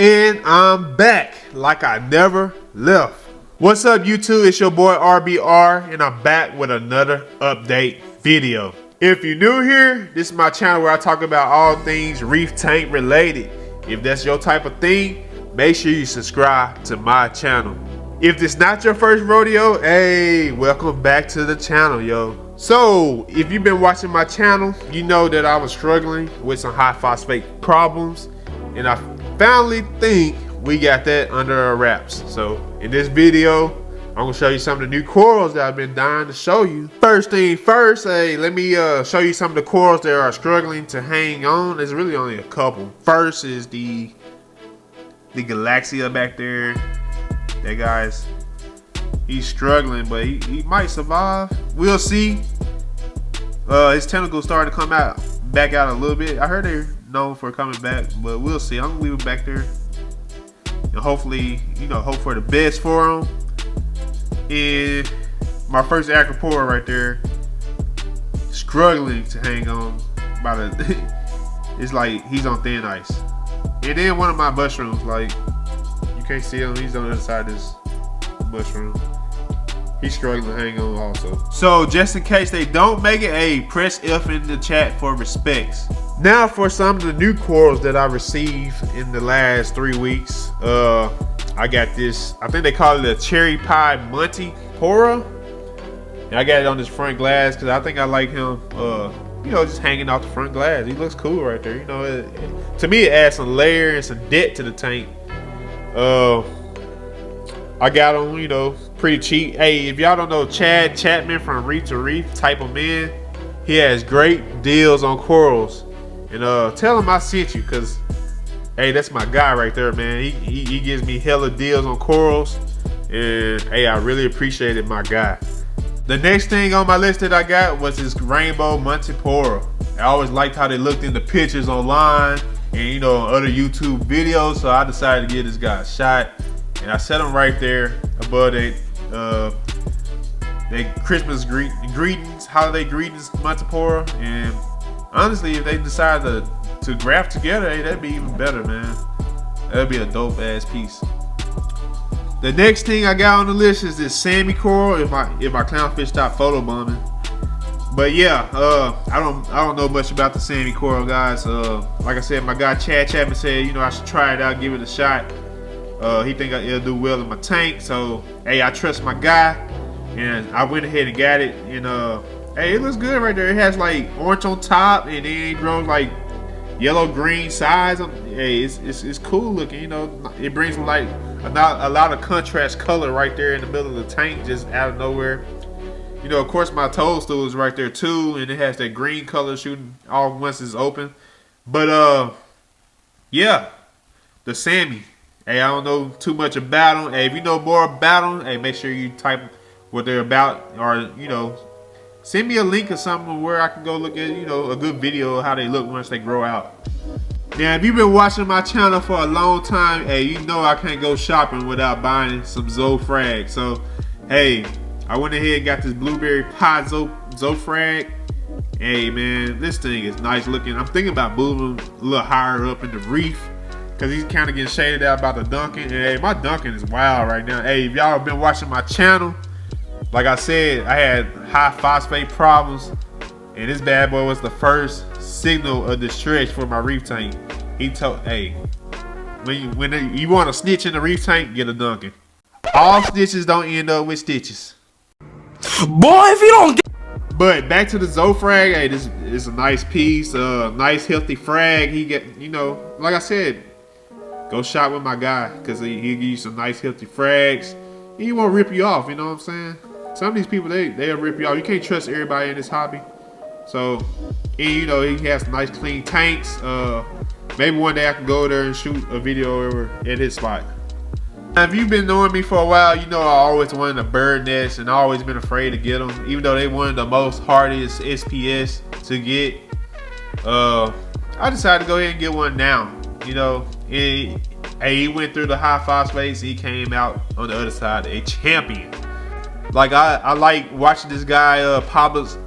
And I'm back like I never left. What's up, YouTube? It's your boy RBR, and I'm back with another update video. If you're new here, this is my channel where I talk about all things reef tank related. If that's your type of thing, make sure you subscribe to my channel. If this not your first rodeo, hey, welcome back to the channel, yo. So, if you've been watching my channel, you know that I was struggling with some high phosphate problems, and I finally think we got that under our wraps. So in this video, I'm gonna show you some of the new corals that I've been dying to show you. First thing first, hey, let me show you some of the corals that are struggling to hang on. There's really only a couple. First is the Galaxia back there. That guy's, he's struggling, but he might survive. We'll see. His tentacles starting to come back out a little bit. I heard they're known for coming back, but we'll see. I'm gonna leave him back there, and hopefully, hope for the best for him. And my first acropora right there, struggling to hang on. It's like he's on thin ice. And then one of my mushrooms, like you can't see him. He's on the other side of this mushroom. He's struggling to hang on also. So just in case they don't make it, hey, press F in the chat for respects. Now for some of the new corals that I received in the last 3 weeks. I got this, I think they call it a cherry pie Montipora. And I got it on this front glass because I think I like him, just hanging off the front glass. He looks cool right there. To me it adds some layer and some depth to the tank. I got him, pretty cheap. Hey, if y'all don't know Chad Chapman from Reef to Reef type of man, he has great deals on corals. And tell him I sent you, cause hey, that's my guy right there, man. He gives me hella deals on corals, and hey, I really appreciate it, my guy. The next thing on my list that I got was this rainbow Montipora. I always liked how they looked in the pictures online and other YouTube videos, so I decided to give this guy a shot. And I set him right there above that Christmas greetings, holiday greetings Montipora. And honestly, if they decide to graft together, hey, that'd be even better, man. That'd be a dope ass piece. The next thing I got on the list is this Sammy coral. If my clownfish stop photobombing. But yeah, I don't know much about the Sammy coral, guys. Like I said, my guy Chad Chapman said, I should try it out, give it a shot. He think it'll do well in my tank, so hey, I trust my guy, and I went ahead and got it. And hey, it looks good right there. It has like orange on top, and then it grows like yellow green sides. Hey, it's cool looking. It brings like a lot of contrast color right there in the middle of the tank, just out of nowhere. Of course, my toadstool is right there too, and it has that green color shooting off once it's open. But yeah, the Sammy. Hey, I don't know too much about them. Hey, if you know more about them, hey, make sure you type what they're about, or send me a link or something where I can go look at a good video of how they look once they grow out. Now, if you've been watching my channel for a long time, hey, I can't go shopping without buying some Zofrag. So, hey, I went ahead and got this blueberry pie Zofrag. Hey, man, this thing is nice looking. I'm thinking about moving a little higher up in the reef, because he's kind of getting shaded out by the dunking. And hey, my dunking is wild right now. Hey, if y'all have been watching my channel, like I said, I had high phosphate problems, and this bad boy was the first signal of distress for my reef tank. He told, hey, when you want a snitch in the reef tank, get a dunking. All snitches don't end up with stitches. Boy, if you don't get. But back to the Zofrag, hey, this is a nice piece, nice healthy frag. He get, like I said, go shop with my guy, because he give you some nice healthy frags. He won't rip you off, you know what I'm saying? Some of these people, they'll rip you off. You can't trust everybody in this hobby. So, and he has some nice clean tanks. Maybe one day I can go there and shoot a video over at his spot. Now, if you've been knowing me for a while, I always wanted a bird nest, and I always been afraid to get them, even though they one of the most hardest SPS to get. I decided to go ahead and get one now. He went through the high phosphates, he came out on the other side a champion. Like I like watching this guy Pablo's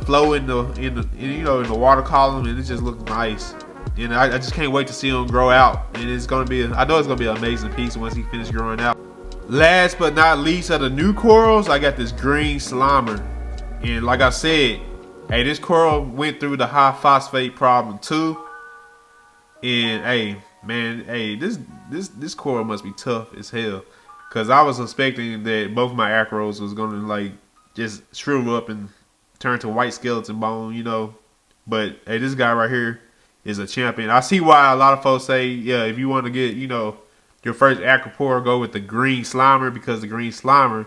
flow in the water column, and it just looks nice. And I just can't wait to see him grow out. And it's gonna be, I know it's gonna be an amazing piece once he finishes growing out. Last but not least of the new corals, I got this green slimer. And like I said, hey, this coral went through the high phosphate problem too. And hey, man, hey, this coral must be tough as hell. Cause I was suspecting that both my acros was gonna like just shrivel up and turn to white skeleton bone, you know. But hey, this guy right here is a champion. I see why a lot of folks say, yeah, if you want to get, you know, your first acropore, go with the green slimer, because the green slimer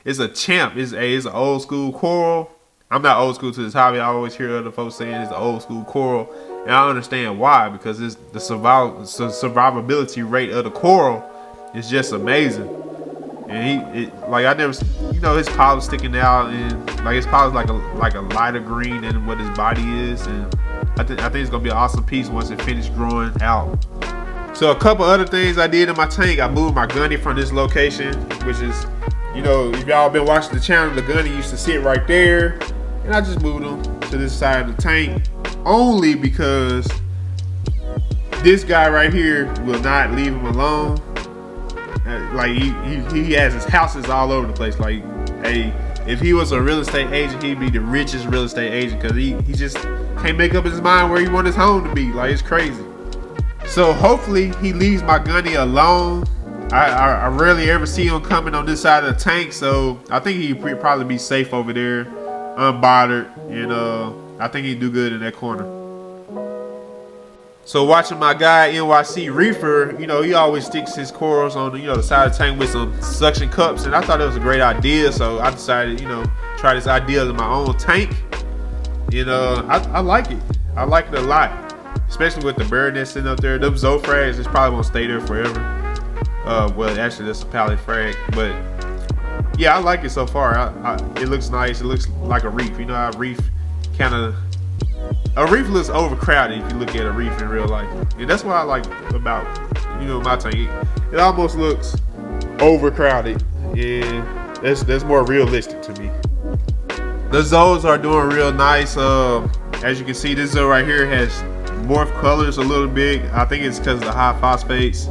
is a champ. It's an old school coral. I'm not old school to this hobby. I always hear other folks saying it's an old school coral, and I understand why, because it's the survivability rate of the coral is just amazing. And like I never, you know, his pollen's sticking out, and like his pollen's like a lighter green than what his body is, and I think it's gonna be an awesome piece once it finishes growing out. So a couple other things I did in my tank, I moved my gunny from this location, which is, you know, if y'all been watching the channel, the gunny used to sit right there, and I just moved him to this side of the tank, only because this guy right here will not leave him alone. Like he has his houses all over the place. Like, hey, if he was a real estate agent, he'd be the richest real estate agent, because he just can't make up his mind where he want his home to be. Like, it's crazy. So hopefully he leaves my gunny alone. I rarely ever see him coming on this side of the tank, so I think he'd probably be safe over there, unbothered, and I think he'd do good in that corner. So watching my guy NYC Reefer, you know, he always sticks his corals on the, you know, the side of the tank with some suction cups, and I thought it was a great idea, so I decided, you know, try this idea in my own tank. And I like it. I like it a lot. Especially with the bird nest sitting up there. Them Zofrags just probably won't stay there forever. Well, actually, that's a pallet frag. But yeah, I like it so far. It looks nice. It looks like a reef. You know how a reef looks overcrowded if you look at a reef in real life. And that's what I like about, you know, my tank. It almost looks overcrowded. And that's more realistic to me. The zoos are doing real nice. As you can see, this zoo right here has morph colors a little bit. I think it's because of the high phosphates.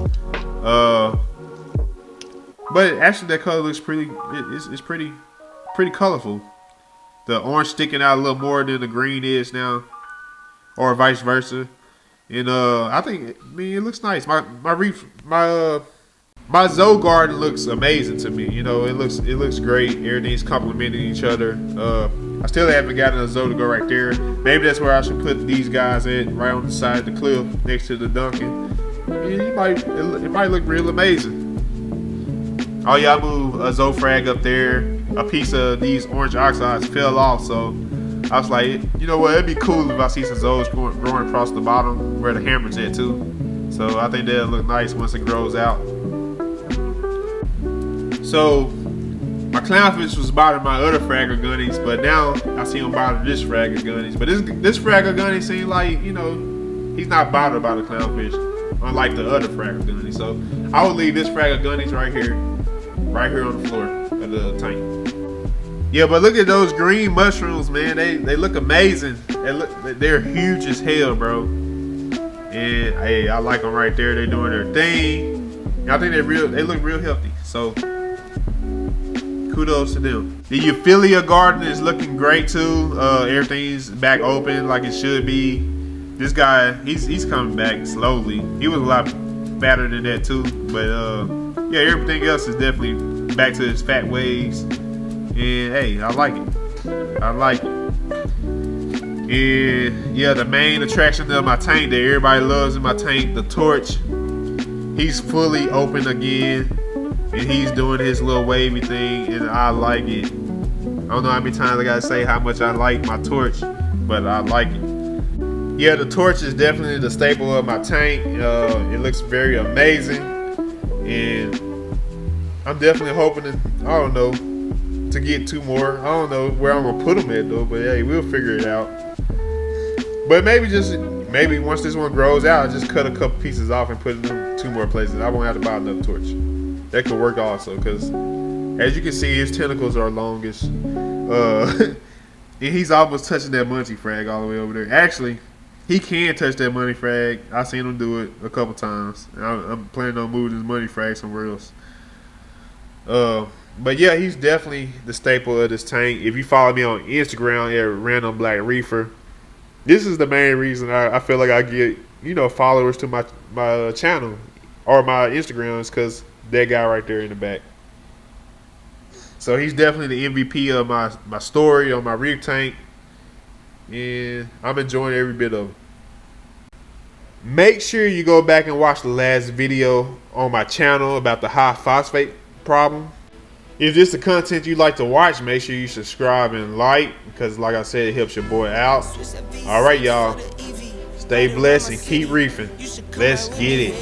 But actually that color looks pretty, it's pretty colorful. The orange sticking out a little more than the green is now, or vice versa. And I think, I mean, it looks nice. My zoo garden looks amazing to me. You know, it looks great. Everything's complementing each other. I still haven't gotten a zoo to go right there. Maybe that's where I should put these guys at, right on the side of the cliff next to the Duncan. It might look real amazing. Oh yeah, I moved a Zofrag up there. A piece of these orange oxides fell off, so I was like, you know what, it'd be cool if I see some Zoes growing across the bottom where the hammer's at too. So I think that'll look nice once it grows out. So my clownfish was bothering my other fragger gunnies, but now I see him bother this fragger gunnies. But this fragger gunny seems like, you know, he's not bothered by the clownfish, unlike the other fragger gunnies. So I would leave this fragger gunnies right here on the floor of the tank. Yeah, but look at those green mushrooms, man. They look amazing. They're huge as hell, bro. And hey, I like them right there. They're doing their thing. And I think they look real healthy. So kudos to them. The Euphilia garden is looking great too. Everything's back open like it should be. This guy, he's coming back slowly. He was a lot fatter than that too, but yeah, everything else is definitely back to its fat ways. And hey, I like it. And yeah, the main attraction of my tank that everybody loves in my tank, the torch. He's fully open again, and he's doing his little wavy thing, and I like it. I don't know how many times I gotta say how much I like my torch, but I like it. Yeah, the torch is definitely the staple of my tank. It looks very amazing, and I'm definitely hoping to, I don't know, to get two more. I don't know where I'm gonna put them at though, but hey, we'll figure it out. But maybe once this one grows out, I'll just cut a couple pieces off and put it in two more places. I won't have to buy another torch. That could work also, because as you can see, his tentacles are longest. And he's almost touching that munchie frag all the way over there. Actually, he can touch that money frag. I seen him do it a couple times. I'm planning on moving his money frag somewhere else. But yeah, he's definitely the staple of this tank. If you follow me on Instagram at Random Black Reefer, this is the main reason I feel like I get followers to my channel or my Instagrams, because that guy right there in the back. So he's definitely the MVP of my story on my reef tank, and I'm enjoying every bit of it. Make sure you go back and watch the last video on my channel about the high phosphate problem. If this is the content you like to watch, make sure you subscribe and like, because like I said, it helps your boy out. All right, y'all. Stay blessed and keep reefing. Let's get it.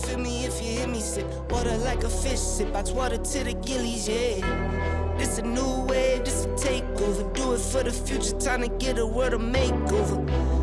Feel me if you hear me sip water like a fish, sip box water to the gillies, yeah. This a new wave, this a takeover. Do it for the future, time to get a world a makeover.